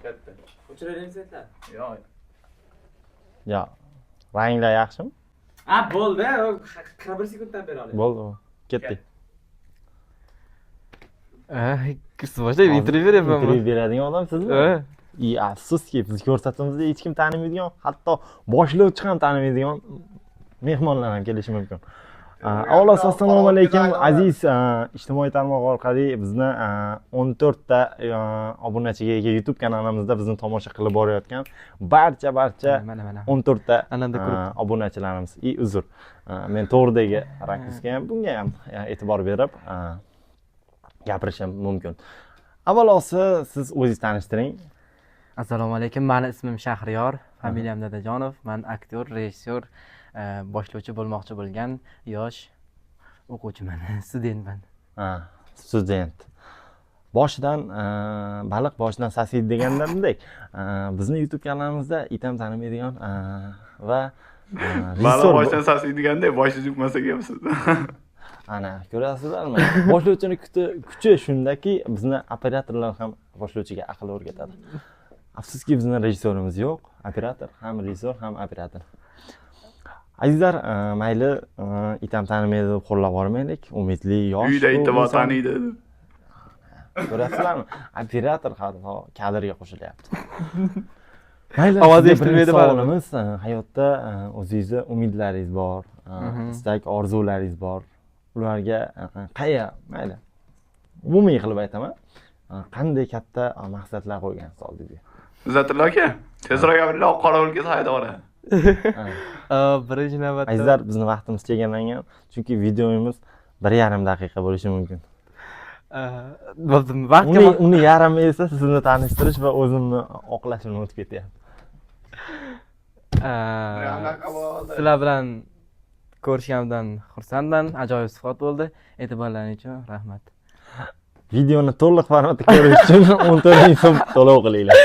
katta. O'chiraveraymi saytlar? Yo'q. yo ranglar yaxshimi? Ha, bo'ldi. 41 sekunddan beri oladi. Bo'ldi. Ketdik. Boshlaydi, intervyu beryapman. Intervyu beradigan odam sizmi? Afsuski biz ko'rsatimizda hech kim tanimaydigan, hatto boshlovchi ham tanimaydigan mehmonlar ham kelishi mumkin. Avvalo assalomu alaykum aziz ijtimoiy tarmoq orqali bizni 14 ta obunachiga ega YouTube kanalimizda bizni tomosha qilib borayotgan barcha Mana. 14 ta Ananda ko'rib. obunachilarimiz. Uzr. Men to'g'ridagi rakursga ham bunga ham e'tibor berib gapirishim mumkin. Avvalo siz o'zingiz tanishtiring. Assalomu alaykum. Meni ismim Shahriyor, familiyam Dadajonov. Men aktyor, rejissyor, boshlovchi bo'lmoqchi bo'lgan yosh o'quvchiman, studentman. Student. Boshidan baliq boshidan sasiydi degandek, bizni YouTube kanalimizda itam tanimaydigan va Baliq boshdan sasiydiganda boshi jukmasa gapsiz. Ana, ko'rasizlarmi? Boshlovchini kuchi shundaki, bizni operatorlar ham boshlovchiga aql o'rgatadi. Afsuski bizning rejissyorimiz yo'q, operator ham rejissyor ham operator. Azizlar, mayli itam tanimaydi deb qo'llab bormaylik, umidli yosh. Uyda itibor taniydi. Ko'rasizlarmi? Operator kadrga qo'shilyapti. Mayli, Ovoz eshitilmaydi savolimiz, hayotda o'zingizga umidlaringiz bor, istak, orzularingiz bor. Ularga mayli. Umumiy qilib aytaman. Qanday katta maqsadlar qo'ygansiz oldingizga? Izzatilla aka, tezroq gapiringlar, qorovulga hayda boradi. Birinchi navbatda Azizlar, bizning vaqtimiz chegaralangan, chunki videomiz 1,5 daqiqa bo'lishi mumkin. vaqtga Uni yarmi esa sizni tanishtirish va o'zimni oqlashimni o'tib ketyapti. Sizlar bilan ko'rishganimdan xursandman. Ajoyib suhbat bo'ldi. E'tiborlaringiz uchun rahmat. Videoni to'liq formatda ko'rish uchun 14 ming so'm to'lov qilinglar.